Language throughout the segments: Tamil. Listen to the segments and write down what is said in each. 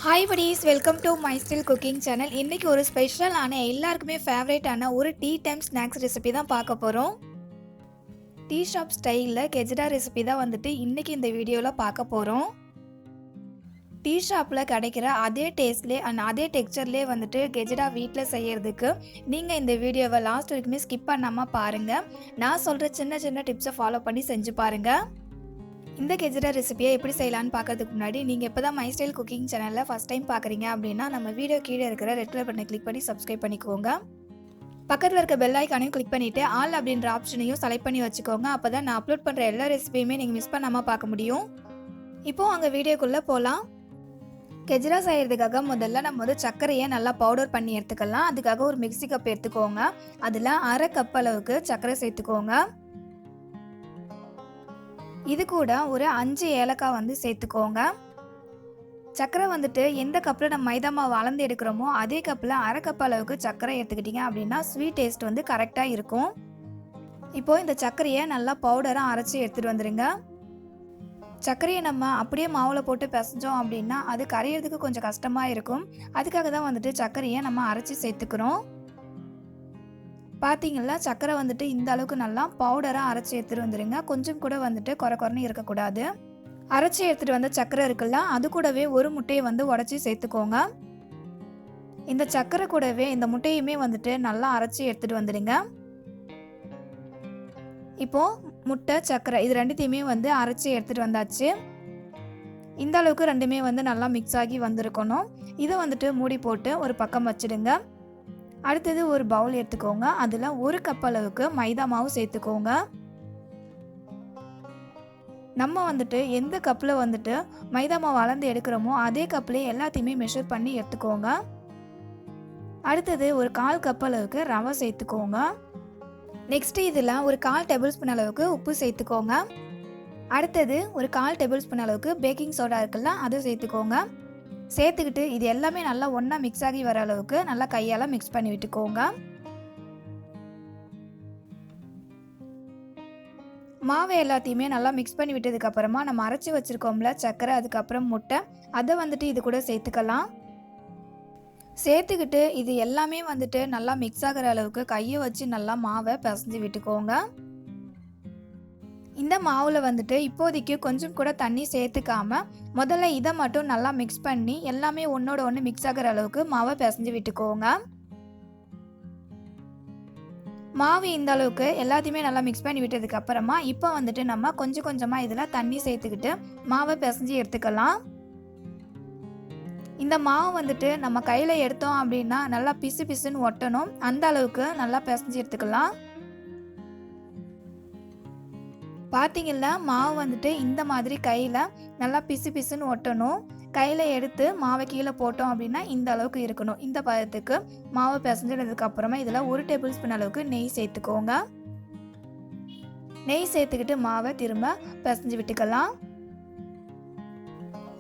Hi buddies, welcome to my still cooking channel. இன்றைக்கி ஒரு ஸ்பெஷலான எல்லாருக்குமே ஃபேவரேட்டான ஒரு டீ டைம் ஸ்நாக்ஸ் ரெசிபி தான் பார்க்க போகிறோம். டீ ஷாப் ஸ்டைலில் கெஜடா ரெசிபி தான் வந்துட்டு இன்றைக்கி இந்த வீடியோவில் பார்க்க போகிறோம். டீ ஷாப்பில் கிடைக்கிற அதே டேஸ்ட்லேயே அண்ட் அதே டெக்ஸ்சர்லேயே வந்துட்டு கெஜடா வீட்டில் செய்கிறதுக்கு நீங்கள் இந்த வீடியோவை லாஸ்ட் வரைக்குமே ஸ்கிப் பண்ணாமல் பாருங்கள். நான் சொல்கிற சின்ன சின்ன டிப்ஸை ஃபாலோ பண்ணி செஞ்சு பாருங்கள். இந்த கெஜடா ரெசிபியை எப்படி செய்யலான்னு பார்க்கறதுக்கு முன்னாடி நீங்கள் இப்போ தான் மை ஸ்டைல் குக்கிங் சேனலில் ஃபஸ்ட் டைம் பார்க்குறீங்க அப்படின்னா நம்ம வீடியோ கீழே இருக்கிற ரெட் கலர் பட்டனை கிளிக் பண்ணி சப்ஸ்கிரைப் பண்ணிக்கோங்க. பக்கத்தில் இருக்க பெல் ஐக்கானையும் கிளிக் பண்ணிவிட்டு ஆல் அப்படின்ற ஆப்ஷனையும் செலக்ட் பண்ணி வச்சுக்கோங்க. அப்போ தான் நான் அப்லோட் பண்ணுற எல்லா ரெசிபியுமே நீங்கள் மிஸ் பண்ணாமல் பார்க்க முடியும். இப்போது அங்கே வீடியோக்குள்ளே போகலாம். கெஜடா செய்கிறதுக்காக முதல்ல நம்ம சர்க்கரையை நல்லா பவுடர் பண்ணி எடுத்துக்கலாம். அதுக்காக ஒரு மிக்ஸி கப் எடுத்துக்கோங்க. அதில் அரை கப் அளவுக்கு சர்க்கரை சேர்த்துக்கோங்க. இது கூட ஒரு 5 ஏலக்காய் வந்து சேர்த்துக்கோங்க. சர்க்கரை வந்துட்டு எந்த கப்பில் நம்ம மைதா மாவு அளந்து எடுக்கிறோமோ அதே கப்பில் அரை கப் அளவுக்கு சர்க்கரை எடுத்துக்கிட்டிங்க அப்படின்னா ஸ்வீட் டேஸ்ட் வந்து கரெக்டாக இருக்கும். இப்போது இந்த சர்க்கரையை நல்லா பவுடராக அரைச்சி எடுத்துகிட்டு வந்துடுங்க. சர்க்கரையை நம்ம அப்படியே மாவில் போட்டு பிசைஞ்சோம் அப்படின்னா அது கரையிறதுக்கு கொஞ்சம் கஷ்டமாக இருக்கும். அதுக்காக தான் வந்துட்டு சர்க்கரையை நம்ம அரைச்சி சேர்த்துக்கிறோம். பார்த்தீங்களா, சர்க்கரை வந்துட்டு இந்த அளவுக்கு நல்லா பவுடராக அரைச்சி எடுத்துகிட்டு வந்துடுங்க. கொஞ்சம் கூட வந்துட்டு குறைன்னு இருக்கக்கூடாது. அரைச்சி எடுத்துகிட்டு வந்த சர்க்கரை இருக்குல்ல, அது கூடவே ஒரு முட்டையை வந்து உடச்சி சேர்த்துக்கோங்க. இந்த சர்க்கரை கூடவே இந்த முட்டையுமே வந்துட்டு நல்லா அரைச்சி எடுத்துகிட்டு வந்துடுங்க. இப்போது முட்டை சர்க்கரை இது ரெண்டுத்தையுமே வந்து அரைச்சி எடுத்துகிட்டு வந்தாச்சு. இந்த அளவுக்கு ரெண்டுமே வந்து நல்லா மிக்ஸ் ஆகி வந்திருக்கணும். இதை வந்துட்டு மூடி போட்டு ஒரு பக்கம் வச்சுடுங்க. அடுத்தது ஒரு பவுல் எடுத்துக்கோங்க. அதில் ஒரு கப் அளவுக்கு மைதா மாவு சேர்த்துக்கோங்க. நம்ம வந்துட்டு எந்த கப்பில் வந்துட்டு மைதா மாவு அளந்து எடுக்கிறோமோ அதே கப்லேயே எல்லாத்தையுமே மெஷர் பண்ணி எடுத்துக்கோங்க. அடுத்தது ஒரு 1/4 கப் அளவுக்கு ரவை சேர்த்துக்கோங்க. நெக்ஸ்ட்டு இதில் ஒரு 1/4 டேபிள் ஸ்பூன் அளவுக்கு உப்பு சேர்த்துக்கோங்க. அடுத்தது ஒரு 1/4 டேபிள் ஸ்பூன் அளவுக்கு பேக்கிங் சோடா இருக்குல்ல, அதை சேர்த்துக்கோங்க. சேர்த்துக்கிட்டு இது எல்லாமே நல்லா ஒன்றா மிக்ஸ் ஆகி வர அளவுக்கு நல்லா கையால் மிக்ஸ் பண்ணி விட்டுக்கோங்க. மாவை எல்லாத்தையுமே நல்லா மிக்ஸ் பண்ணி விட்டதுக்கப்புறமா நம்ம அரைச்சி வச்சுருக்கோம்ல சர்க்கரை, அதுக்கப்புறம் முட்டை, அதை வந்துட்டு இது கூட சேர்த்துக்கலாம். சேர்த்துக்கிட்டு இது எல்லாமே வந்துட்டு நல்லா மிக்ஸ் ஆகிற அளவுக்கு கையை வச்சு நல்லா மாவை பிசைஞ்சு விட்டுக்கோங்க. இந்த மாவில் வந்துட்டு இப்போதைக்கு கொஞ்சம் கூட தண்ணி சேர்த்துக்காம முதல்ல இதை மட்டும் நல்லா மிக்ஸ் பண்ணி எல்லாமே ஒன்றோட ஒன்று மிக்ஸ் ஆகிற அளவுக்கு மாவை பிசைஞ்சு விட்டுக்கோங்க. மாவு இந்த அளவுக்கு எல்லாத்தையுமே நல்லா மிக்ஸ் பண்ணி விட்டதுக்கு அப்புறமா இப்போ வந்துட்டு நம்ம கொஞ்சம் கொஞ்சமாக இதில் தண்ணி சேர்த்துக்கிட்டு மாவை பிசைஞ்சு எடுத்துக்கலாம். இந்த மாவு வந்துட்டு நம்ம கையில் எடுத்தோம் அப்படின்னா நல்லா பிசு பிசுன்னு ஒட்டணும். அந்த அளவுக்கு நல்லா பிசைஞ்சு எடுத்துக்கலாம். பார்த்தீங்களா, மாவு வந்துட்டு இந்த மாதிரி கையில் நல்லா பிசு பிசுன்னு ஒட்டணும். கையில் எடுத்து மாவை கீழே போட்டோம் அப்படின்னா இந்த அளவுக்கு இருக்கணும். இந்த பதத்துக்கு மாவை பிசைஞ்சதுக்கு அப்புறமா இதில் 1 டேபிள் ஸ்பூன் அளவுக்கு நெய் சேர்த்துக்கோங்க. நெய் சேர்த்துக்கிட்டு மாவை திரும்ப பிசைஞ்சு விட்டுக்கலாம்.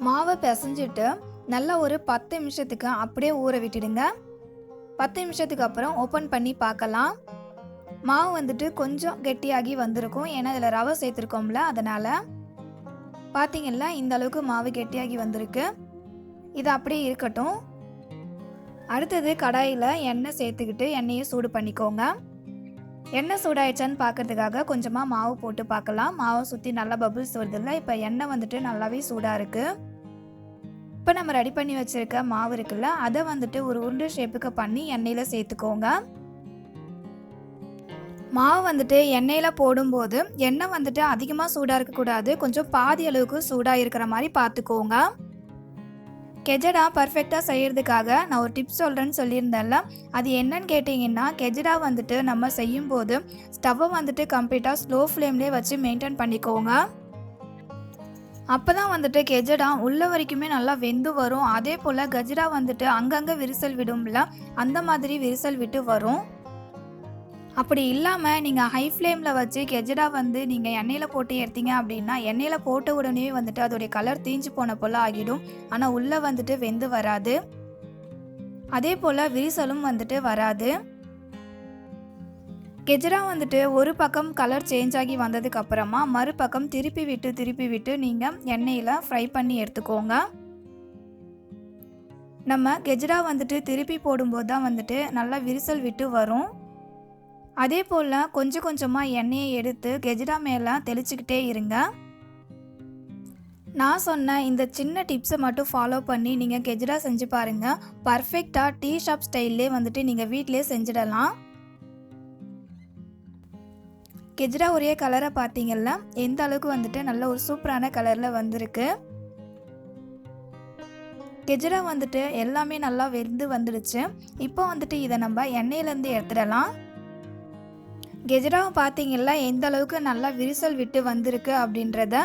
மாவை பிசைஞ்சிட்டு நல்லா ஒரு 10 நிமிஷத்துக்கு அப்படியே ஊற விட்டுடுங்க. 10 நிமிஷத்துக்கு அப்புறம் ஓப்பன் பண்ணி பார்க்கலாம். மாவு வந்துட்டு கொஞ்சம் கெட்டியாகி வந்திருக்கும். ஏன்னா இதில் ரவை சேர்த்துருக்கோம்ல, அதனால் பார்த்தீங்கன்னா இந்த அளவுக்கு மாவு கெட்டியாகி வந்திருக்கு. இது அப்படியே இருக்கட்டும். அடுத்தது கடாயில் எண்ணெய் சேர்த்துக்கிட்டு எண்ணெயை சூடு பண்ணிக்கோங்க. எண்ணெய் சூடாயிடுச்சான்னு பார்க்கறதுக்காக கொஞ்சமாக மாவு போட்டு பார்க்கலாம். மாவை சுற்றி நல்லா பபுள்ஸ் வருதில்ல, இப்போ எண்ணெய் வந்துட்டு நல்லாவே சூடாக இருக்குது. இப்போ நம்ம ரெடி பண்ணி வச்சுருக்க மாவு இருக்குல்ல, அதை வந்துட்டு ஒரு உருண்டை ஷேப்புக்கு பண்ணி எண்ணெயில் சேர்த்துக்கோங்க. மாவு வந்துட்டு எண்ணெயில் போடும்போது எண்ணெய் வந்துட்டு அதிகமாக சூடாக இருக்கக்கூடாது. கொஞ்சம் பாதி அளவுக்கு சூடாக இருக்கிற மாதிரி பார்த்துக்கோங்க. கெஜடா பர்ஃபெக்டாக செய்கிறதுக்காக நான் ஒரு டிப்ஸ் சொல்கிறேன்னு சொல்லியிருந்தேன்ல, அது என்னன்னு கேட்டிங்கன்னா, கெஜடா வந்துட்டு நம்ம செய்யும்போது ஸ்டவ்வை வந்துட்டு கம்ப்ளீட்டாக ஸ்லோ ஃப்ளேம்லேயே வச்சு மெயின்டைன் பண்ணிக்கோங்க. அப்போ தான் வந்துட்டு கெஜடா உள்ள வரைக்குமே நல்லா வெந்து வரும். அதே போல் கெஜடா வந்துட்டு அங்கங்கே விரிசல் விடும்ல, அந்த மாதிரி விரிசல் விட்டு வரும். அப்படி இல்லாமல் நீங்கள் ஹை ஃப்ளேமில் வச்சு கெஜடா வந்து நீங்கள் எண்ணெயில் போட்டு எடுத்தீங்க அப்படின்னா எண்ணெயில் போட்ட உடனே வந்துட்டு அதோடைய கலர் தீஞ்சு போன போல் ஆகிடும். ஆனால் உள்ளே வந்துட்டு வெந்து வராது. அதே போல் விரிசலும் வந்துட்டு வராது. கெஜடா வந்துட்டு ஒரு பக்கம் கலர் சேஞ்ச் ஆகி வந்ததுக்கு அப்புறமா மறுபக்கம் திருப்பி விட்டு நீங்கள் எண்ணெயில் ஃப்ரை பண்ணி எடுத்துக்கோங்க. நம்ம கெஜ்ரா வந்துட்டு திருப்பி போடும்போது தான் வந்துட்டு நல்லா விரிசல் விட்டு வரும். அதே போல் கொஞ்சம் கொஞ்சமாக எண்ணெயை எடுத்து கெஜ்ரா மேலே தெளிச்சுக்கிட்டே இருங்க. நான் சொன்ன இந்த சின்ன டிப்ஸை மட்டும் ஃபாலோ பண்ணி நீங்கள் கெஜ்ரா செஞ்சு பாருங்கள். பர்ஃபெக்டாக டீ ஷாப் ஸ்டைல்லே வந்துட்டு நீங்கள் வீட்டிலே செஞ்சிடலாம். கெஜ்ரா ஒரே கலரை பார்த்தீங்கல்ல, எந்த அளவுக்கு வந்துட்டு நல்ல ஒரு சூப்பரான கலரில் வந்திருக்கு. கெஜ்ரா வந்துட்டு எல்லாமே நல்லா வெந்து வந்துடுச்சு. இப்போ வந்துட்டு இதை நம்ம எண்ணெயிலேருந்து எடுத்துடலாம். கெஜ்ராவை பார்த்தீங்கல்ல எந்த அளவுக்கு நல்லா விரிசல் விட்டு வந்திருக்கு அப்படின்றத.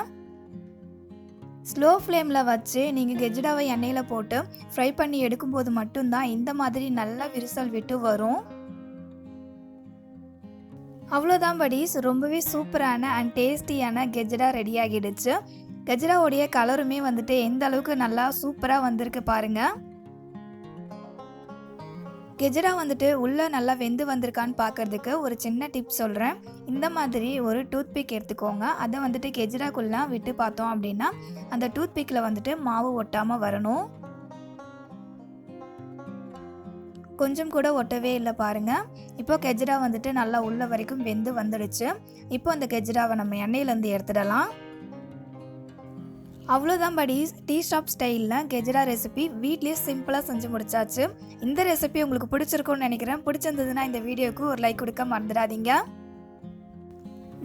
ஸ்லோ ஃப்ளேமில் வச்சு நீங்கள் கெஜ்ராவை எண்ணெயில் போட்டு ஃப்ரை பண்ணி எடுக்கும்போது மட்டும்தான் இந்த மாதிரி நல்லா விரிசல் விட்டு வரும். அவ்வளோதான் buddies, ரொம்பவே சூப்பரான அண்ட் டேஸ்டியான கெஜ்ரா ரெடி ஆகிடுச்சு. கெஜ்ராவுடைய கலருமே வந்துட்டு எந்த அளவுக்கு நல்லா சூப்பராக வந்திருக்கு பாருங்கள். கெஜ்ரா வந்துட்டு உள்ளே நல்லா வெந்து வந்திருக்கான்னு பார்க்குறதுக்கு ஒரு சின்ன டிப் சொல்கிறேன். இந்த மாதிரி ஒரு டூத்பிக் எடுத்துக்கோங்க. அதை வந்துட்டு கெஜ்ராக்குள்ளே விட்டு பார்த்தோம் அப்படின்னா அந்த டூத்பிக்கில் வந்துட்டு மாவு ஒட்டாமல் வரணும். கொஞ்சம் கூட ஒட்டவே இல்லை பாருங்கள். இப்போ கெஜ்ரா வந்துட்டு நல்லா உள்ள வரைக்கும் வெந்து வந்துடுச்சு. இப்போ அந்த கெஜ்ராவை நம்ம எண்ணெயிலேருந்து எடுத்துடலாம். அவ்வளோதான் buddies, டீ ஷாப் ஸ்டைலில் கெஜ்ரா ரெசிபி வீட்லேயே சிம்பிளாக செஞ்சு முடிச்சாச்சு. இந்த ரெசிபி உங்களுக்கு பிடிச்சிருக்கும்னு நினைக்கிறேன். பிடிச்சிருந்ததுன்னா இந்த வீடியோவுக்கு ஒரு லைக் கொடுக்க மறந்துடாதீங்க.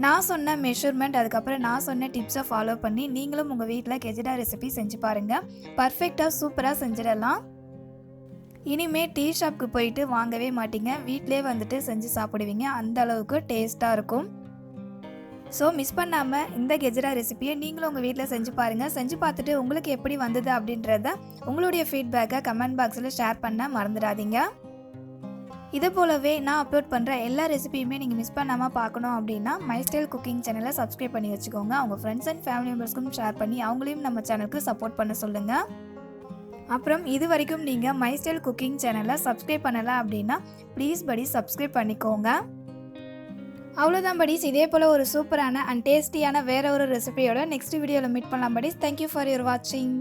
நான் சொன்ன மெஷர்மெண்ட் அதுக்கப்புறம் நான் சொன்ன டிப்ஸை ஃபாலோ பண்ணி நீங்களும் உங்கள் வீட்டில் கெஜ்ரா ரெசிபி செஞ்சு பாருங்கள். பர்ஃபெக்டாக சூப்பராக செஞ்சிடலாம். இனிமேல் டீ ஷாப்புக்கு போயிட்டு வாங்கவே மாட்டீங்க, வீட்டிலே வந்துட்டு செஞ்சு சாப்பிடுவீங்க. அந்த அளவுக்கு டேஸ்ட்டாக இருக்கும். ஸோ மிஸ் பண்ணாமல் இந்த கெஜ்ரா ரெசிபியை நீங்களும் உங்கள் வீட்டில் செஞ்சு பாருங்கள். செஞ்சு பார்த்துட்டு உங்களுக்கு எப்படி வந்தது அப்படின்றத உங்களுடைய ஃபீட்பேக்கை கமெண்ட் பாக்ஸில் ஷேர் பண்ண மறந்துடாதீங்க. இது போலவே நான் அப்லோட் பண்ணுற எல்லா ரெசிபியுமே நீங்கள் மிஸ் பண்ணாமல் பார்க்கணும் அப்படின்னா மை ஸ்டைல் குக்கிங் சேனலை சப்ஸ்கிரைப் பண்ணி வச்சுக்கோங்க. அவங்க ஃப்ரெண்ட்ஸ் அண்ட் ஃபேமிலி மெம்பர்ஸ்க்கும் ஷேர் பண்ணி அவங்களையும் நம்ம சேனலுக்கு சப்போர்ட் பண்ண சொல்லுங்கள். அப்புறம் இது வரைக்கும் நீங்கள் மை ஸ்டைல் குக்கிங் சேனலை சப்ஸ்கிரைப் பண்ணலை அப்படின்னா ப்ளீஸ் buddies சப்ஸ்கிரைப் பண்ணிக்கோங்க. அவ்வளோதான் buddies, இதே போல் ஒரு சூப்பரான அண்ட் டேஸ்டியான வேற ஒரு ரெசிபியோட நெக்ஸ்ட் வீடியோவில் மீட் பண்ணலாம் buddies. தேங்க்யூ ஃபார் யுவர் வாட்சிங்.